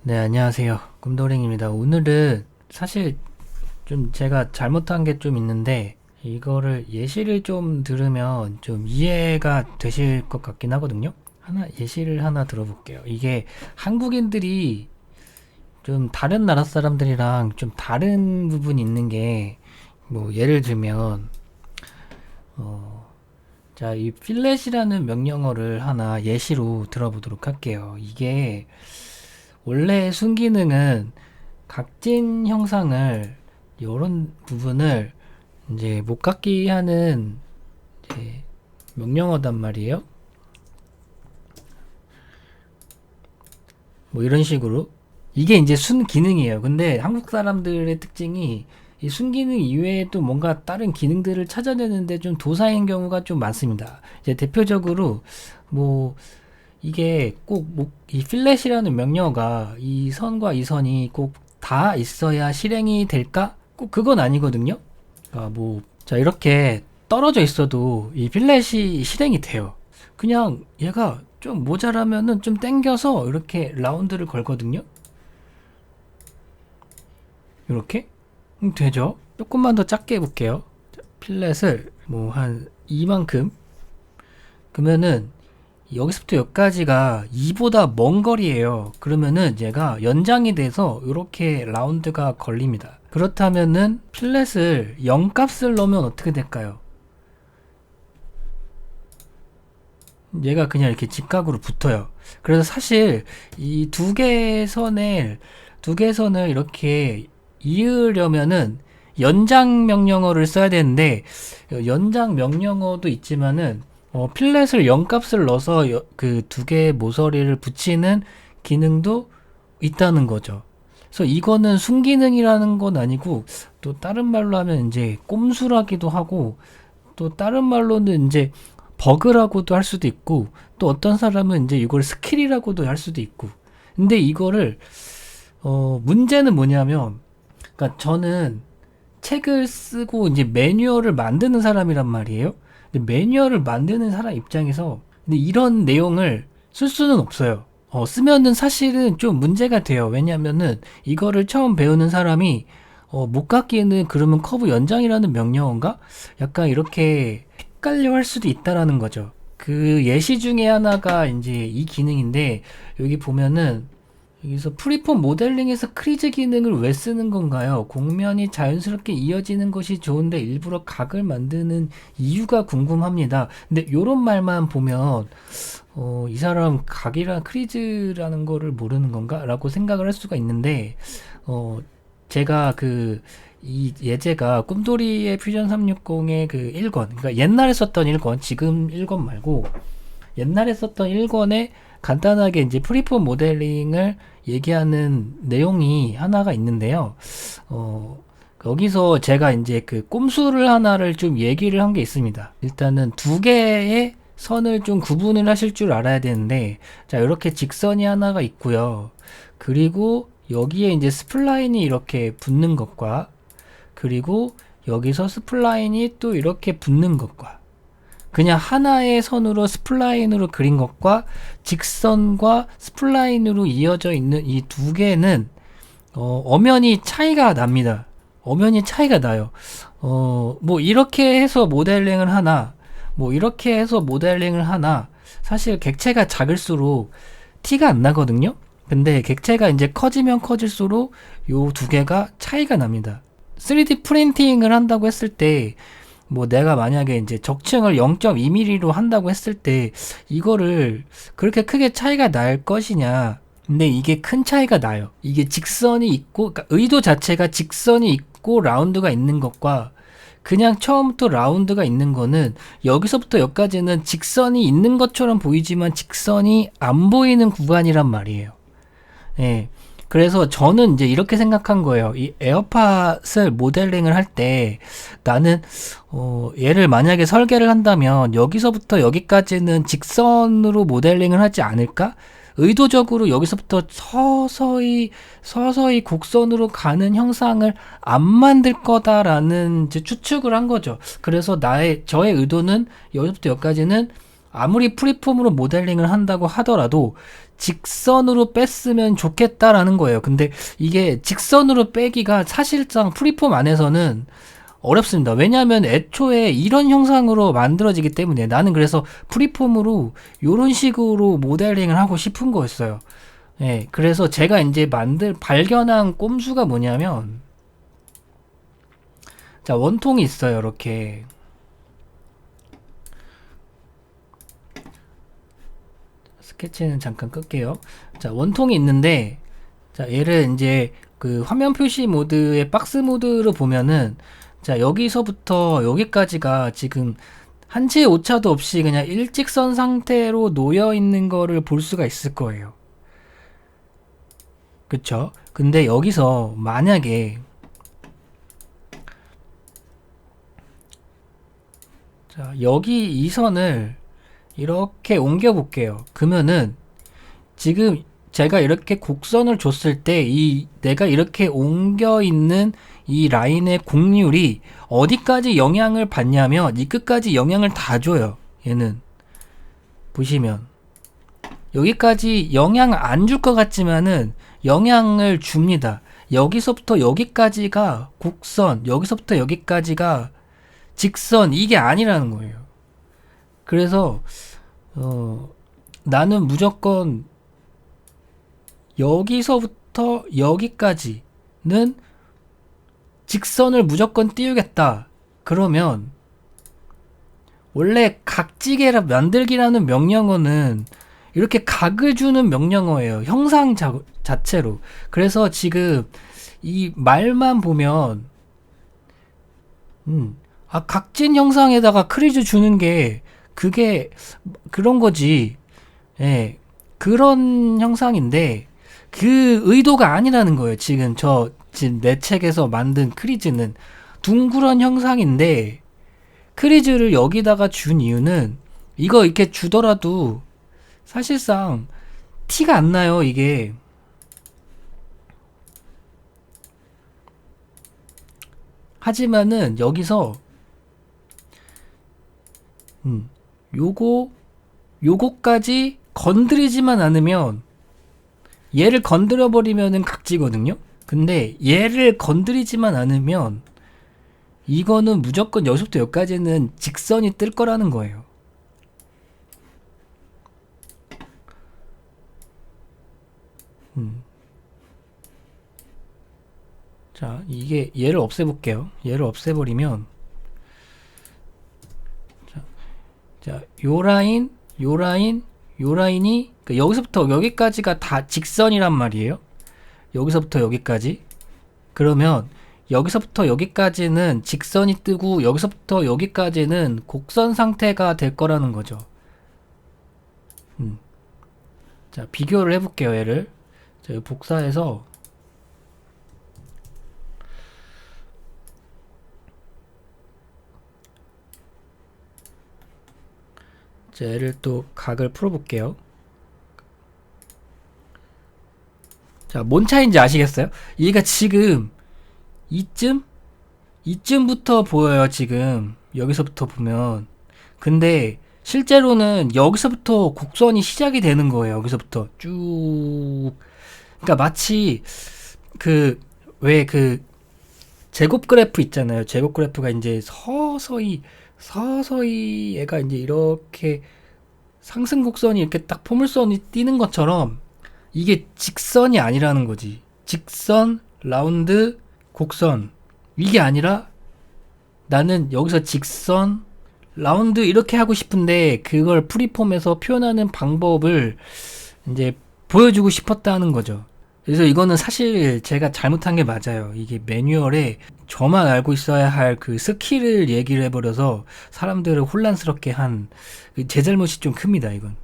네, 안녕하세요. 꿈도랭입니다. 오늘은 사실 좀 제가 잘못한 게 좀 있는데, 이거를 예시를 좀 들으면 좀 이해가 되실 것 같긴 하거든요. 예시를 하나 들어볼게요. 이게 한국인들이 좀 다른 나라 사람들이랑 좀 다른 부분이 있는 게, 뭐, 예를 들면, 자, 이 필렛이라는 명령어를 하나 예시로 들어보도록 할게요. 이게 원래 순기능은 각진 형상을 이런 부분을 이제 못 갖기 하는 이제 명령어단 말이에요. 뭐 이런 식으로 이게 이제 순기능이에요. 근데 한국 사람들의 특징이 이 순기능 이외에 또 뭔가 다른 기능들을 찾아내는데 좀 도사인 경우가 좀 많습니다. 이제 대표적으로 뭐 이게 꼭 이 필렛이라는 명령어가 이 선과 이 선이 꼭 다 있어야 실행이 될까? 꼭 그건 아니거든요. 그러니까 뭐, 자, 이렇게 떨어져 있어도 이 필렛이 실행이 돼요. 그냥 얘가 좀 모자라면은 좀 땡겨서 이렇게 라운드를 걸거든요. 이렇게? 되죠? 조금만 더 작게 해볼게요. 자, 필렛을 뭐 한 이만큼 그러면은 여기서부터 여기까지가 2보다 먼 거리예요. 그러면은 얘가 연장이 돼서 이렇게 라운드가 걸립니다. 그렇다면은 필렛을 0 값을 넣으면 어떻게 될까요? 얘가 그냥 이렇게 직각으로 붙어요. 그래서 사실 이 두 개 선을 이렇게 이으려면은 연장 명령어를 써야 되는데 연장 명령어도 있지만은 필렛을 0 값을 넣어서 그 두 개의 모서리를 붙이는 기능도 있다는 거죠. 그래서 이거는 순기능이라는 건 아니고 또 다른 말로 하면 이제 꼼수라기도 하고 또 다른 말로는 이제 버그라고도 할 수도 있고 또 어떤 사람은 이제 이걸 스킬이라고도 할 수도 있고 근데 이거를 문제는 뭐냐면 그러니까 저는 책을 쓰고 이제 매뉴얼을 만드는 사람이란 말이에요. 근데 매뉴얼을 만드는 사람 입장에서 근데 이런 내용을 쓸 수는 없어요. 쓰면은 사실은 좀 문제가 돼요. 왜냐면은 이거를 처음 배우는 사람이 못 갖기에는 그러면 커브 연장이라는 명령어인가? 약간 이렇게 헷갈려 할 수도 있다라는 거죠. 그 예시 중에 하나가 이제 이 기능인데 여기 보면은 여기서 프리폼 모델링에서 크리즈 기능을 왜 쓰는 건가요? 곡면이 자연스럽게 이어지는 것이 좋은데 일부러 각을 만드는 이유가 궁금합니다. 근데 요런 말만 보면 이 사람 각이랑 크리즈라는 거를 모르는 건가? 라고 생각을 할 수가 있는데 제가 이 예제가 꿈돌이의 퓨전 360의 그 1권, 그러니까 옛날에 썼던 1권, 지금 1권 말고 옛날에 썼던 1권에 간단하게 이제 프리폼 모델링을 얘기하는 내용이 하나가 있는데요. 여기서 제가 이제 그 꼼수를 하나를 좀 얘기를 한 게 있습니다. 일단은 두 개의 선을 좀 구분을 하실 줄 알아야 되는데, 자, 이렇게 직선이 하나가 있고요. 그리고 여기에 이제 스플라인이 이렇게 붙는 것과, 그리고 여기서 스플라인이 또 이렇게 붙는 것과, 그냥 하나의 선으로 스플라인으로 그린 것과 직선과 스플라인으로 이어져 있는 이 두 개는 엄연히 차이가 납니다. 엄연히 차이가 나요. 뭐 이렇게 해서 모델링을 하나, 뭐 이렇게 해서 모델링을 하나, 사실 객체가 작을수록 티가 안 나거든요. 근데 객체가 이제 커지면 커질수록 요 두 개가 차이가 납니다. 3D 프린팅을 한다고 했을 때 뭐 내가 만약에 이제 적층을 0.2mm로 한다고 했을 때 이거를 그렇게 크게 차이가 날 것이냐. 근데 이게 큰 차이가 나요. 이게 직선이 있고, 그러니까 의도 자체가 직선이 있고 라운드가 있는 것과 그냥 처음부터 라운드가 있는 거는 여기서부터 여기까지는 직선이 있는 것처럼 보이지만 직선이 안 보이는 구간이란 말이에요. 예. 그래서 저는 이제 이렇게 생각한 거예요. 이 에어팟을 모델링을 할 때 나는 얘를 만약에 설계를 한다면 여기서부터 여기까지는 직선으로 모델링을 하지 않을까? 의도적으로 여기서부터 서서히 곡선으로 가는 형상을 안 만들 거다라는 이제 추측을 한 거죠. 그래서 저의 의도는 여기서부터 여기까지는 아무리 프리폼으로 모델링을 한다고 하더라도 직선으로 뺐으면 좋겠다라는 거예요. 근데 이게 직선으로 빼기가 사실상 프리폼 안에서는 어렵습니다. 왜냐하면 애초에 이런 형상으로 만들어지기 때문에 나는 그래서 프리폼으로 이런 식으로 모델링을 하고 싶은 거였어요. 예, 그래서 제가 이제 발견한 꼼수가 뭐냐면, 자, 원통이 있어요. 이렇게. 스케치는 잠깐 끌게요. 자, 원통이 있는데, 자, 얘를 이제 그 화면 표시 모드의 박스 모드로 보면은, 자, 여기서부터 여기까지가 지금 한치의 오차도 없이 그냥 일직선 상태로 놓여 있는 거를 볼 수가 있을 거예요. 그쵸? 근데 여기서 만약에, 자, 여기 이 선을 이렇게 옮겨 볼게요. 그러면은 지금 제가 이렇게 곡선을 줬을 때 내가 이렇게 옮겨 있는 이 라인의 곡률이 어디까지 영향을 받냐면 이 끝까지 영향을 다 줘요. 얘는 보시면 여기까지 영향 안 줄 것 같지만은 영향을 줍니다. 여기서부터 여기까지가 곡선, 여기서부터 여기까지가 직선, 이게 아니라는 거예요. 그래서 나는 무조건 여기서부터 여기까지는 직선을 무조건 띄우겠다. 그러면 원래 각지개를 만들기라는 명령어는 이렇게 각을 주는 명령어예요. 형상 자체로. 그래서 지금 이 말만 보면 각진 형상에다가 크리즈 주는 게 그게 그런 거지. 예. 그런 형상인데 그 의도가 아니라는 거예요. 지금 내 책에서 만든 크리즈는 둥그런 형상인데 크리즈를 여기다가 준 이유는 이거 이렇게 주더라도 사실상 티가 안 나요. 이게 하지만은 여기서 요거까지 건드리지만 않으면 얘를 건드려 버리면은 각지거든요. 근데 얘를 건드리지만 않으면 이거는 무조건 여기서부터 여기까지는 직선이 뜰 거라는 거예요. 자, 이게 얘를 없애볼게요. 얘를 없애버리면 자, 요 라인, 요 라인, 요 라인이 그러니까 여기서부터 여기까지가 다 직선이란 말이에요. 여기서부터 여기까지. 그러면 여기서부터 여기까지는 직선이 뜨고 여기서부터 여기까지는 곡선 상태가 될 거라는 거죠. 자, 비교를 해볼게요. 얘를 자, 복사해서 자, 얘를 또 각을 풀어볼게요. 자, 뭔 차이인지 아시겠어요? 얘가 지금 이쯤부터 보여요. 지금 여기서부터 보면. 근데 실제로는 여기서부터 곡선이 시작이 되는 거예요. 여기서부터 쭉. 그러니까 마치 왜 제곱 그래프 있잖아요. 제곱 그래프가 이제 서서히 얘가 이제 이렇게 상승 곡선이 이렇게 딱 포물선이 띄는 것처럼 이게 직선이 아니라는 거지. 직선, 라운드, 곡선. 이게 아니라 나는 여기서 직선, 라운드 이렇게 하고 싶은데 그걸 프리폼에서 표현하는 방법을 이제 보여주고 싶었다는 거죠. 그래서 이거는 사실 제가 잘못한 게 맞아요. 이게 매뉴얼에 저만 알고 있어야 할 그 스킬을 얘기를 해버려서 사람들을 혼란스럽게 한 제 잘못이 좀 큽니다, 이건.